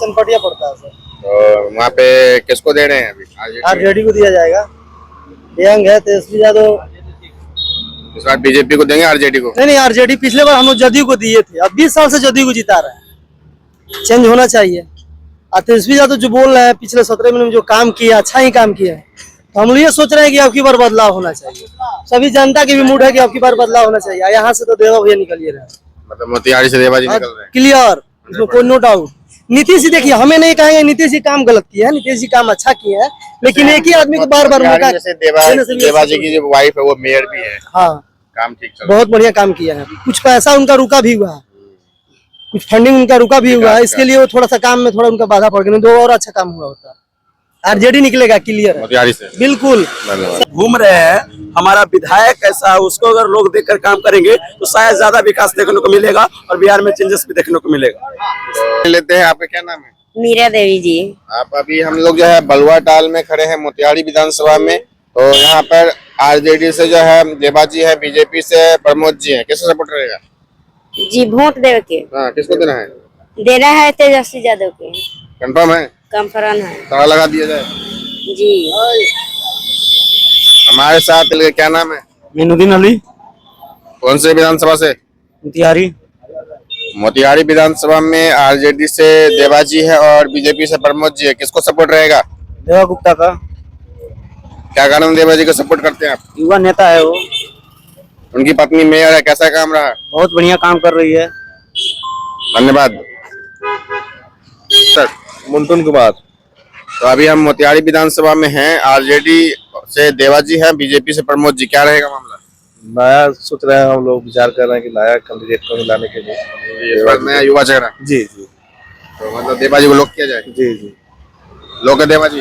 चनपटिया पड़ता है सर। तो वहाँ पे किसको दे रहे हैं अभी? आरजेडी को दिया जाएगा। यंग है तेजस्वी यादव। इस बार बीजेपी को देंगे आरजेडी को? नहीं आरजेडी पिछले बार हम लोग जदयू को दिए थे, अब 20 साल से जदयू को जिता रहे हैं। चेंज होना चाहिए। और तेजस्वी यादव जो बोल रहे हैं पिछले 17 महीने में जो काम किया, अच्छा ही काम किया है, तो हम लोग ये सोच रहे हैं कि अब की बार बदलाव होना चाहिए। सभी जनता की भी मूड है कि अब की बार बदलाव होना चाहिए। यहाँ से तो देवा भैया निकलिए रहे, मतलब मोतिहारी से देवा जी निकल रहे हैं क्लियर, इसमें कोई नो डाउट। नीतीश जी देखिए, हमें नहीं कहेंगे नीतीश जी काम गलत किया है, नीतीश जी काम अच्छा किया है, लेकिन एक ही आदमी को बार बार मौका। देवा जी की जो वाइफ है वो मेयर भी है। हाँ, काम ठीक चल, बहुत बढ़िया काम किया है। कुछ पैसा उनका रुका भी हुआ है, कुछ फंडिंग उनका रुका भी हुआ है, इसके लिए वो थोड़ा सा काम में थोड़ा उनका बाधा पड़ गया, दो और अच्छा काम हुआ होता। आरजेडी निकलेगा, क्लियर है मोतिहारी से बिल्कुल। घूम रहे हैं, हमारा विधायक कैसा है उसको अगर लोग देखकर काम करेंगे तो शायद ज्यादा विकास देखने को मिलेगा और बिहार में चेंजेस भी देखने को मिलेगा। लेते हैं, आपका क्या नाम है? मीरा देवी जी। आप अभी हम लोग जो है बलुआ टाल में खड़े हैं मोतिहारी विधानसभा में। तो यहाँ पर आरजेडी से जो है देवा जी है, बीजेपी से प्रमोद जी है, किसको सपोर्ट रहेगा? जी वोट देवे के हाँ, किसको देना है? देना है तेजस्वी यादव के। कंफर्म है? कंफर्म है ताला लगा दिया जाए जी। हमारे साथ क्या नाम है? मीनुद्दीन अली। कौन से विधानसभा से? मोतिहारी। मोतिहारी विधानसभा में आरजेडी से देवा जी है और बीजेपी से प्रमोद जी है, किसको सपोर्ट रहेगा? देवा गुप्ता का। क्या कारण देवा जी को सपोर्ट करते हैं आप? युवा नेता है वो, उनकी पत्नी मेयर है, कैसा काम रहा? बहुत बढ़िया काम कर रही है। धन्यवाद सर। मुंतुन कुमार। तो अभी हम मोतिहारी विधानसभा में हैं, आरजेडी से देवा जी हैं, बीजेपी से प्रमोद जी, क्या रहेगा मामला? नया सोच रहे हैं हम लोग, विचार कर रहे हैं कि नया कैंडिडेट को लाने के लिए। इस बार नया युवा चेहरा। जी जी। तो मतलब देवा जी को लोक किया जाए? जी जी। लोक है देवा जी?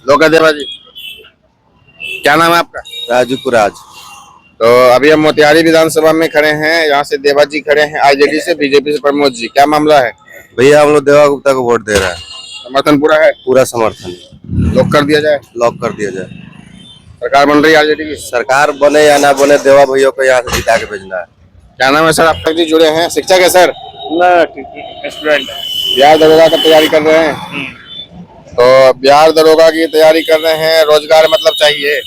लोक है देवा जी। क्या नाम है आपका? राजू कुराज। तो अभी हम मोतिहारी विधानसभा में खड़े हैं, यहाँ से देवा जी खड़े हैं आरजेडी से, बीजेपी से प्रमोद जी, क्या मामला है? भैया हम लोग देवा गुप्ता को वोट दे रहे हैं। समर्थन पूरा है? पूरा समर्थन। लॉक कर दिया जाए? लॉक कर दिया जाए। सरकार बन रही है आरजेडी की? सरकार बने या ना बने, देवा भैया को यहाँ से जिता के भेजना है। क्या नाम है सर? आप तक जी जुड़े हैं, शिक्षक है सर? स्टूडेंट। बिहार दरोगा का तैयारी कर रहे हैं? तो बिहार दरोगा की तैयारी कर रहे हैं, रोजगार मतलब चाहिए,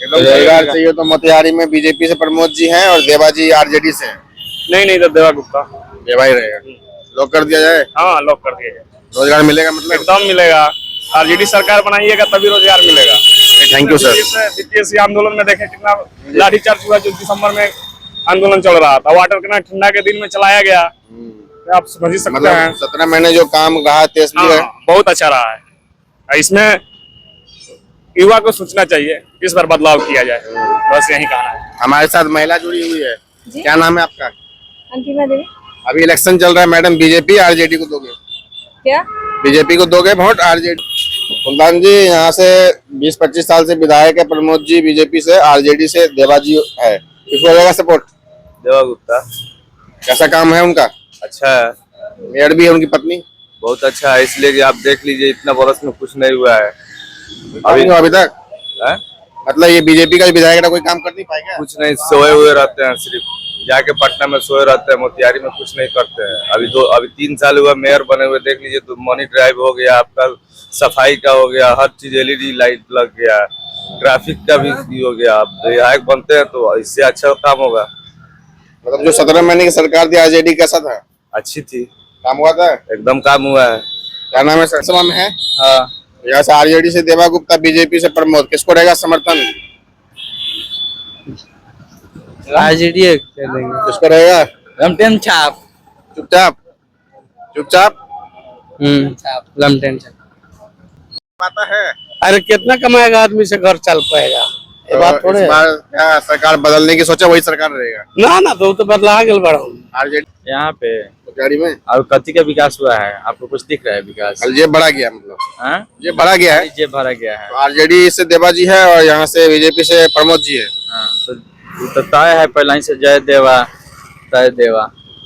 रोजगार चाहिए, तो मोतिहारी में बीजेपी से प्रमोद जी हैं और देवा जी आरजेडी से हैं। नहीं तो देवा गुप्ता। देवा ही रहेगा। लॉक कर दिया जाए? हाँ लॉक कर दिया जाए। रोजगार मिलेगा मतलब? एकदम मिलेगा। आरजेडी सरकार बनाइएगा तभी रोजगार मिलेगा। Thank you sir. बीपीएससी आंदोलन में देखे कितना लाठीचार्ज हुआ, जो दिसंबर में आंदोलन चल रहा था, वाटर कितना ठंडा के दिन में चलाया गया, आप समझ ही सकते हैं। 17 महीने जो काम रहा तेजस्वी है, बहुत अच्छा रहा है। इसमें युवा को सोचना चाहिए, इस बार बदलाव किया जाए, बस यही कहना है। हमारे साथ महिला जुड़ी हुई है, क्या नाम है आपका? अंकिता देवी। अभी इलेक्शन चल रहा है मैडम, बीजेपी आरजेडी को दोगे? क्या बीजेपी को दोगे वोट? आरजेडी? सुल्तान जी यहाँ से 20-25 साल से विधायक है प्रमोद जी, बीजेपी से, आरजेडी से देवा जी है, किसको रहेगा सपोर्ट? देवा गुप्ता। कैसा काम है उनका? अच्छा है, मेयर भी है उनकी पत्नी। बहुत अच्छा है, इसलिए कि आप देख लीजिए इतना बरस में कुछ नहीं हुआ है अभी तक है? मतलब ये बीजेपी का विधायक कोई काम कर नहीं पाएगा? कुछ नहीं, सोए हुए रहते हैं, सिर्फ जाके पटना में सोए रहते हैं, मोतिहारी में कुछ नहीं करते हैं। अभी 3 साल हुआ मेयर बने हुए, देख लीजिए, तो मनी ड्राइव हो गया आपका, सफाई का हो गया, हर चीज एलईडी लाइट लग गया, ट्रैफिक का भी हो गया। अब विधायक बनते हैं तो इससे अच्छा काम होगा। मतलब जो 17 महीने की सरकार थी आरजेडी, कैसा था? अच्छी थी, काम हुआ था? एकदम काम हुआ है। क्या नाम है सर? सभा में है। हाँ, यहाँ से आरजेडी से देवा गुप्ता, बीजेपी से प्रमोद, किसको रहेगा समर्थन? आरजेडी किसको रहेगा? लमटेन छाप। चुपचाप चुपचाप लमटेन छाप पता है। अरे कितना कमाएगा आदमी से घर चल पाएगा? ये बात थोड़े। इस बार क्या सरकार बदलने की सोचा, वही सरकार रहेगा ना तो बदला गल बड़ा आरजेडी यहाँ पे मोतिहारी में। और कथी का विकास हुआ है? आपको कुछ दिख रहा है विकास? ये बढ़ा गया, मतलब हाँ? ये बढ़ा गया है। ये भरा गया है। तो आरजेडी से देवा जी है और यहाँ से बीजेपी से प्रमोद जी है। हाँ, तो तय है पहले ही से, जय देवा तय देवा।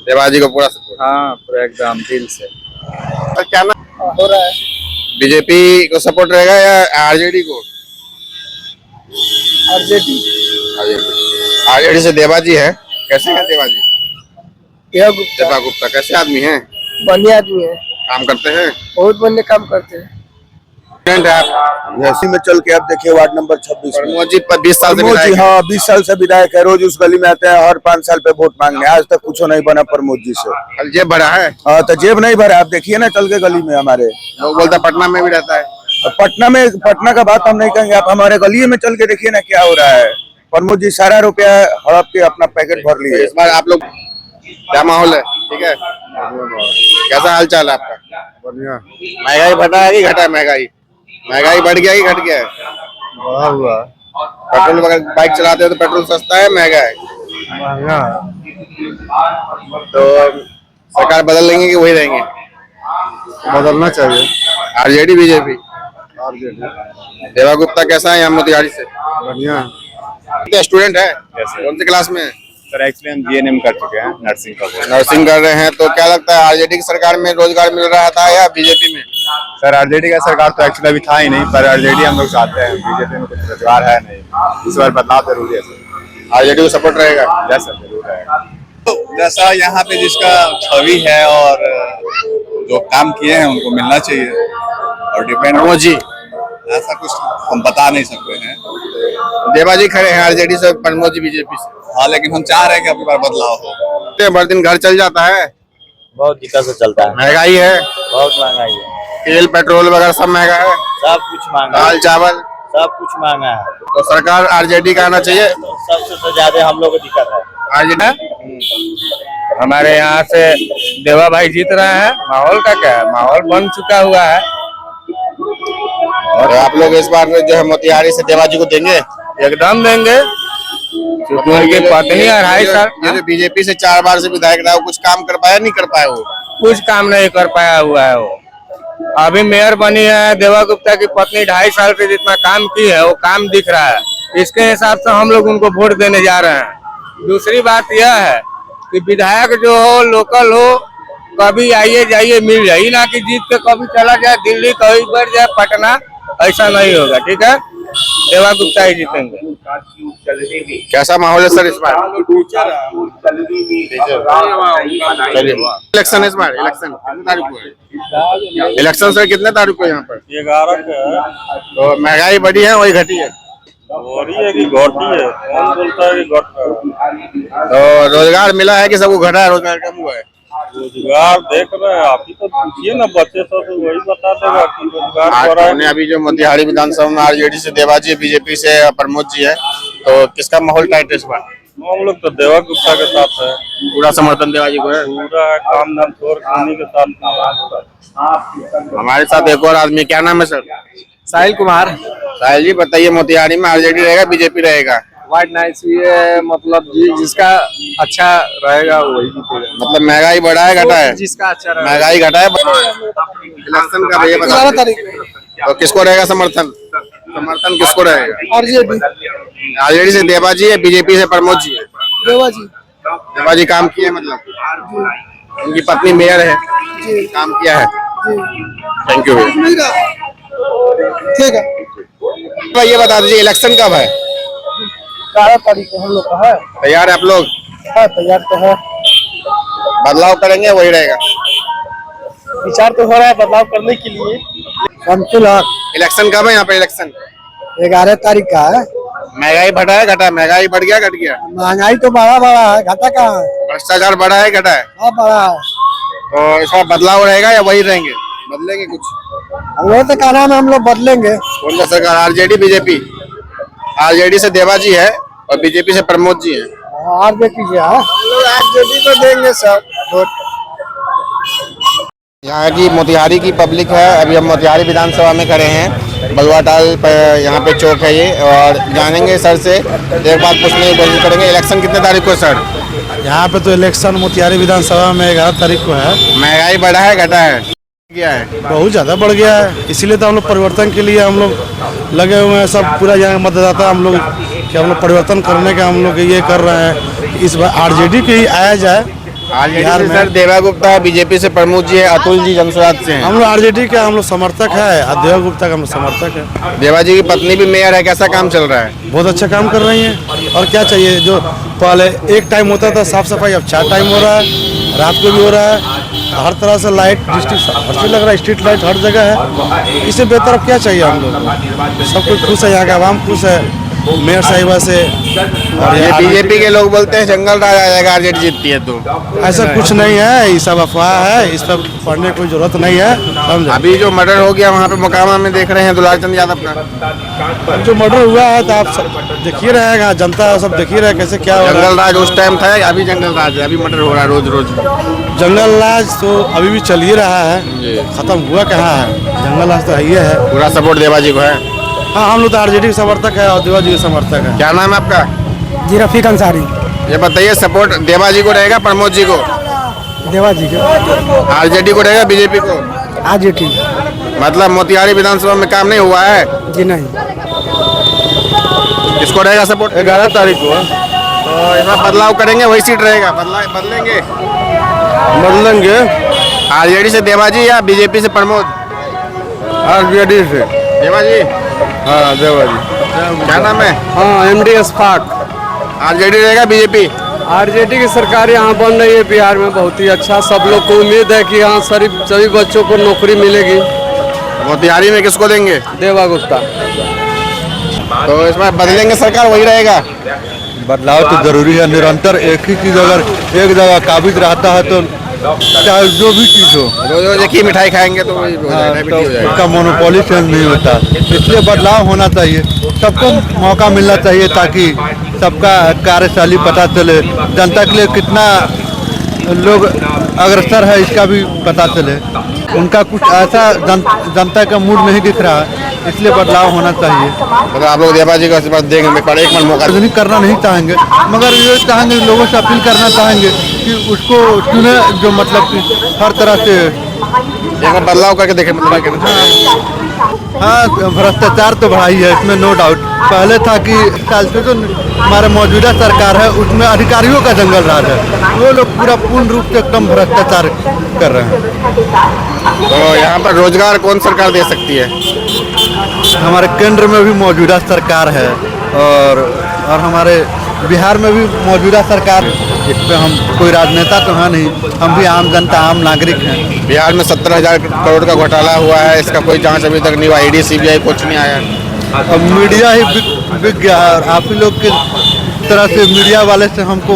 देवा जी को पूरा सपोर्ट? हाँ, पूरा एकदम दिल से। तो क्या ना हो रहा है, बीजेपी को सपोर्ट रहेगा या आरजेडी को? आरजेडी। आरजेडी से देवा जी है, कैसे है देवा जी? देवा गुप्ता कैसे आदमी है? बढ़िया आदमी है। काम करते हैं, बहुत बंदे काम करते हैं। स्टूडेंट है आप। ऐसी में चल के आप देखिए वार्ड नंबर 26 में प्रमोद जी 20 साल से प्रमोद जी, विधायक हैं। हाँ 20 साल से विधायक है। रोज उस गली में आते हैं, हर 5 साल पे वोट मांगने। आज तक कुछ नहीं बना प्रमोद जी से। कल जेब भरा है, हाँ तो जेब नहीं भरा। आप देखिए ना चल के गली में हमारे। लोग बोलते हैं पटना में भी रहता है। पटना का बात हम नहीं कहेंगे, आप हमारे गली में चल के देखिए ना क्या हो रहा है। प्रमोद जी सारा रुपया हड़प के अपना पैकेट भर लिए। इस बार आप लोग क्या माहौल है? ठीक है, कैसा हाल चाल है आपका? बढ़िया। महंगाई बढ़ा है कि घटा है? महंगाई बढ़ गया कि घट गया है? बढ़ा हुआ पेट्रोल वगैरह बाइक चलाते हो तो पेट्रोल सस्ता है महंगा है? महंगा तो सरकार बदल लेंगे कि वही रहेंगे? बदलना चाहिए। RJD BJP? आरजेडी देवा गुप्ता कैसा है यहाँ मोतिहारी से? बढ़िया। स्टूडेंट है, कौन सी क्लास में है? सर एक्चुअली हम जीएनएम कर चुके हैं, नर्सिंग का कोर्स। नर्सिंग कर रहे हैं, तो क्या लगता है आरजेडी की सरकार में रोजगार मिल रहा था या बीजेपी में? सर आरजेडी का सरकार तो एक्चुअली अभी था ही नहीं, पर आरजेडी हम लोग चाहते हैं। बीजेपी में कुछ रोजगार है नहीं, इस बार बदलाव जरूरी है सर। आरजेडी को सपोर्ट रहेगा? यस सर, जरूर रहेगा। तो जैसा यहाँ पे जिसका छवि है और जो काम किए हैं उनको मिलना चाहिए, और डिपेंड प्रमोद जी, ऐसा कुछ हम बता नहीं सकते हैं। देवा जी खड़े हैं आरजेडी से, प्रमोद जी बीजेपी से। हाँ, लेकिन हम चाह रहे हैं कि अगली बार बदलाव हो। भर दिन घर चल जाता है? बहुत दिक्कत से चलता है, महंगाई है, बहुत महंगाई है, तेल पेट्रोल वगैरह सब महंगा है, सब कुछ महंगा है, दाल चावल सब कुछ महंगा है। तो सरकार आरजेडी का आना चाहिए। तो सबसे तो ज्यादा हम लोग को दिक्कत है। आरजेडी हमारे यहाँ से देवा भाई जीत रहे हैं। माहौल का क्या है, माहौल बन चुका हुआ है। और आप लोग इस बार जो है मोतिहारी से देवा जी को देंगे? एकदम देंगे, क्योंकि उनकी पत्नी 2.5 साल ये जो बीजेपी से 4 बार से विधायक रहा, वो कुछ काम कर पाया नहीं कर पाया? वो कुछ काम नहीं कर पाया हुआ है। वो अभी मेयर बनी है, देवा गुप्ता की पत्नी 2.5 साल से जितना काम की है वो काम दिख रहा है। इसके हिसाब से हम लोग उनको वोट देने जा रहे हैं। दूसरी बात यह है कि विधायक जो हो, लोकल हो, कभी आइए जाइए मिल जाए, ना कि जीत के कभी चला जाए दिल्ली, कभी बढ़ जाए पटना, ऐसा नहीं होगा। ठीक है, देवा गुप्ता ही जीतेंगे। कैसा माहौल है सर इस बार? इलेक्शन इस बार, इलेक्शन कितने तारीख को है? इलेक्शन सर कितने तारीख को यहाँ पर? 11 का तो महंगाई बढ़ी है वही घटी है? है कि घटी है, कौन बोलता है कि घट रहा है? तो रोजगार मिला है कि सबको घटा है, रोजगार कम हुआ है? रोजगार देख रहे हैं आप ही, तो पूछिए ना बच्चे से, तो वही बता देगा कि रोजगार हो रहा है। अभी जो मोतिहारी विधानसभा में आरजेडी से देवा जी, बीजेपी से प्रमोद जी है, तो किसका माहौल टाइट है इस बार? हम लोग तो देवा गुप्ता के साथ है, पूरा समर्थन देवा जी को है। पूरा है, काम धाम छोड़ के उन्हीं के साथ। हमारे साथ एक और आदमी, क्या नाम है सर? साहिल कुमार। साहिल जी बताइए, मोतिहारी में आरजेडी रहेगा बीजेपी रहेगा? वाइट नाइट ये मतलब जिसका अच्छा रहेगा वही जीतेगा। मतलब महंगाई बढ़ा है घटा है? जिसका अच्छा रहेगा। महंगाई घटा है। इलेक्शन का भैया बता, 11 तारीख तो किसको रहेगा समर्थन? समर्थन किसको रहेगा? आरजेडी। आरजेडी से देवा जी है, बीजेपी से प्रमोद जी है? देवा जी। देवा जी काम किए, मतलब उनकी पत्नी मेयर है, काम किया है। थैंक यू भैया। ठीक है, भाई ये बता दीजिए इलेक्शन कब है? 11 तारीख को हम लोग का है। तैयार है आप लोग? हाँ, तैयार तो है। बदलाव करेंगे वही रहेगा? विचार तो हो रहा है बदलाव करने के लिए। समतुल हक। इलेक्शन कब है यहाँ पे? इलेक्शन 11 तारीख का है। महंगाई बढ़ा है घटा है? महंगाई बढ़ गया घट गया? महंगाई तो बड़ा है, घटा कहाँ है? भ्रष्टाचार बढ़ा है घटा है? हाँ, बड़ा है। तो इसका बदलाव रहेगा या वही रहेंगे? बदलेंगे कुछ? वो तो कहना है हम लोग बदलेंगे। कौन सा सरकार? RJD BJP? आरजेडी से देवा जी है और बीजेपी से प्रमोद जी है। आरजेडी जी है, आरजेडी को देंगे सब वोट। यहाँ की मोतिहारी की पब्लिक है। अभी हम मोतिहारी विधानसभा में खड़े हैं, बलुआटाल पर यहाँ पे चौक है ये, और जानेंगे सर से, एक बात पूछने की कोशिश करेंगे। इलेक्शन कितने तारीख को है सर? यहाँ पे तो इलेक्शन मोतिहारी विधानसभा में 11 तारीख को है। महंगाई बढ़ा है घटा है? क्या है? बहुत ज्यादा बढ़ गया है, इसीलिए तो हम लोग परिवर्तन के लिए हम लोग लगे हुए हैं। सब पूरा यहाँ मतदाता हम लोग कि हम लोग परिवर्तन करने का हम लोग ये कर रहे हैं। इस बार आरजेडी के ही आया जाए। आरजेडी से सर देवा गुप्ता है, बीजेपी से प्रमोद जी है, अतुल जी जनसुराज से हैं। हम लोग आरजेडी के हम लोग समर्थक है और देवा गुप्ता का हम लोग समर्थक है। देवा जी की पत्नी भी मेयर है, कैसा काम चल रहा है? बहुत अच्छा काम कर रही हैं, और क्या चाहिए। जो पहले एक टाइम होता था साफ सफाई, अब 4 टाइम हो रहा है, रात को भी हो रहा है। हर तरह से लाइट डिस्ट्रिक्ट लग रहा है, स्ट्रीट लाइट हर जगह है। इससे बेहतर अब क्या चाहिए हम लोग को? सब कुछ खुश है, यहाँ का आवाम खुश है मेयर साहिबा से। और ये बीजेपी के लोग बोलते हैं जंगल राज आ जाएगा आरजेडी जीतती है तो। ऐसा कुछ नहीं है, ये सब अफवाह है, इस पर पढ़ने की कोई जरूरत नहीं है, समझे। अभी जो मर्डर हो गया वहाँ पे मोकामा में देख रहे हैं दुलार चंद यादव का जो मर्डर हुआ है तो आप सब देखिए रहेगा, जनता सब देखिए रहे कैसे क्या हो रहा जंगल राज उस टाइम था, अभी जंगल राज है, अभी मर्डर हो रहा है रोज रोज। है। जंगल राज तो अभी भी चल ही रहा है, खत्म हुआ कहाँ है? जंगल राज तो है, पूरा सपोर्ट देवाजी को है। हाँ, हम लोग तो आरजेडी के समर्थक है और देवाजी के समर्थक है। क्या नाम है आपका? जी रफीक अंसारी। ये बताइए सपोर्ट देवाजी को रहेगा प्रमोद जी को? देवाजी के। आरजेडी को रहेगा बीजेपी को? आरजेडी। मतलब मोतिहारी विधानसभा में काम नहीं हुआ है? जी नहीं। किसको रहेगा सपोर्ट? 11 तारीख को तो इस बार बदलाव करेंगे, वही सीट रहेगा? बदलेंगे आरजेडी से देवाजी या बीजेपी से प्रमोद? आरजेडी से देवाजी। हाँ, देवाजी। क्या नाम है? हाँ, MD स्पार्क। आरजेडी रहेगा बीजेपी? आरजेडी की सरकार यहाँ बन रही है बिहार में, बहुत ही अच्छा। सब लोग को उम्मीद है कि यहाँ सभी बच्चों को नौकरी मिलेगी। मोतिहारी में किसको देंगे? देवा गुप्ता। तो इसमें बदलेंगे सरकार, वही रहेगा? बदलाव तो जरूरी है, निरंतर एक ही चीज अगर एक जगह काबिज रहता है तो चाहे जो भी चीज हो, रोज रोज एक ही मिठाई खाएंगे तो वही हो जाएगा, उसका मोनोपोली चेंज नहीं होता। इसलिए बदलाव होना चाहिए, सबको मौका मिलना चाहिए ताकि सबका कार्यशैली पता चले, जनता के लिए कितना लोग अग्रसर है इसका भी पता चले। उनका कुछ ऐसा जनता का मूड नहीं दिख रहा है, इसलिए बदलाव होना चाहिए। मतलब आप लोग देवाजी को देंगे पर एक बार मौका नहीं करना नहीं चाहेंगे, मगर ये चाहेंगे, लोगों से अपील करना चाहेंगे कि उसको चुने जो मतलब कि हर तरह से एक बार बदलाव करके देखें। मतलब हाँ, भ्रष्टाचार तो बढ़ा ही है, इसमें नो डाउट। पहले था कि साल से जो हमारे मौजूदा सरकार है उसमें अधिकारियों का जंगल राज है, वो लोग पूरा पूर्ण रूप से एकदम भ्रष्टाचार कर रहे हैं। तो यहाँ पर रोजगार कौन सरकार दे सकती है? हमारे केंद्र में भी मौजूदा सरकार है और हमारे बिहार में भी मौजूदा सरकार। इस पर हम कोई राजनेता तो है नहीं, हम भी आम जनता, आम नागरिक हैं। बिहार में 70,000 करोड़ का घोटाला हुआ है, इसका कोई जांच अभी तक नहीं हुआ, ईडी सीबीआई कुछ नहीं आया। अब मीडिया ही बिक गया है और आप ही लोग की तरह से मीडिया वाले से हमको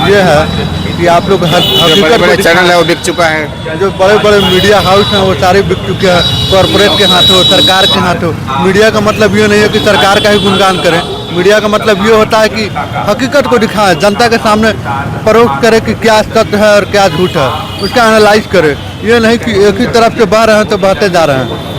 ये है कि आप लोग बड़े चैनल है वो बिक चुका है, जो बड़े बड़े मीडिया हाउस हैं वो सारे बिक चुके हैं, कॉरपोरेट के हाथों, सरकार के हाथों। मीडिया का मतलब ये नहीं है कि सरकार का ही गुणगान करें, मीडिया का मतलब ये होता है कि हकीकत को दिखाएं, जनता के सामने परोक्ष करे कि क्या सत्य है और क्या झूठ है, उसका एनालाइज करे। ये नहीं कि एक ही तरफ से बह रहे हैं तो बहते जा रहे हैं।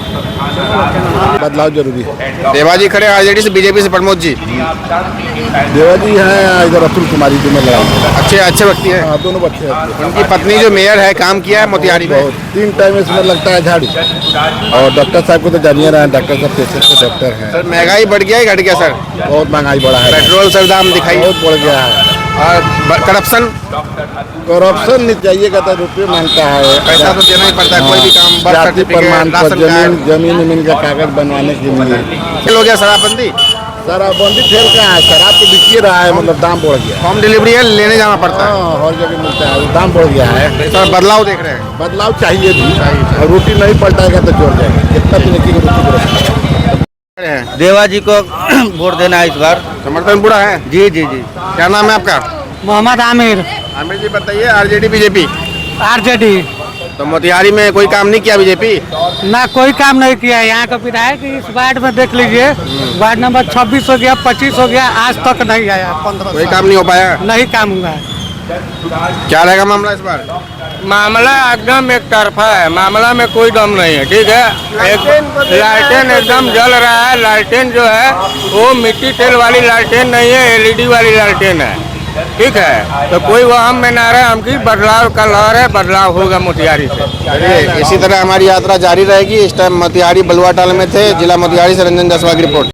बदलाव जरूरी है। देवाजी खड़े आरजेडी से बीजेपी से प्रमोद जी? देवाजी हैं, इधर अतुल कुमारी जी में लड़ाई। अच्छे व्यक्ति हैं। हाँ, दोनों अच्छे हैं। उनकी पत्नी जो मेयर है काम किया है मोतिहारी में? 3 टाइम इसमें लगता है झाड़ू। और डॉक्टर साहब को तो जानिए रहे हैं, डॉक्टर साहब पेशेंट के डॉक्टर हैं। सर महंगाई बढ़ गया है घट गया? सर बहुत महंगाई बढ़ा है, पेट्रोल सर दाम दिखाई बहुत बढ़ गया है। और करप्शन नहीं चाहिएगा तो रुपये मांगता है, पैसा तो देना ही पड़ता है कोई भी काम, बर्थ जाति सर्टिफिकेट, प्रमाण पत्र, राशन कार्ड। जमीन का कागज बनवाने के लिए। हो गया शराबबंदी? शराबबंदी फेल कहाँ है, शराब तो बिक रहा है, मतलब दाम बढ़ गया। होम डिलीवरी है, लेने जाना पड़ता है। हाँ, हर जगह मिलता है, दाम बढ़ गया है। सर बदलाव देख रहे हैं? बदलाव चाहिए भी, और रोटी नहीं पलटाएगा तो जोड़ जाएगा, कितना भी नहीं रोटी। देवाजी को वोट देना है इस बार। समर्थन पूरा है? जी जी जी। क्या नाम है आपका? मोहम्मद आमिर। आमिर जी बताइए, आरजेडी बीजेपी? आरजेडी। तो मोतिहारी में कोई काम नहीं किया बीजेपी? ना कोई काम नहीं किया। यहाँ का विधायक इस वार्ड में देख लीजिए, वार्ड नंबर 26 हो गया, 25 हो गया, आज तक नहीं आया। 15 कोई काम नहीं हो पाया? नहीं काम हुआ है। क्या रहेगा मामला इस बार? मामला एकदम एक तरफा है, मामला में कोई दम नहीं है। ठीक है, एक लालटेन एकदम जल रहा है। लालटेन जो है वो मिट्टी तेल वाली लालटेन नहीं है, एलईडी वाली लालटेन है। ठीक है, तो कोई वहम में ना रहे, हमकी बदलाव का लहर है, बदलाव होगा मोतिहारी से। चलिए, इसी तरह हमारी यात्रा जारी रहेगी। इस टाइम मोतिहारी बलुआटाल में थे। जिला मोतिहारी से रंजन जायसवाल की रिपोर्ट।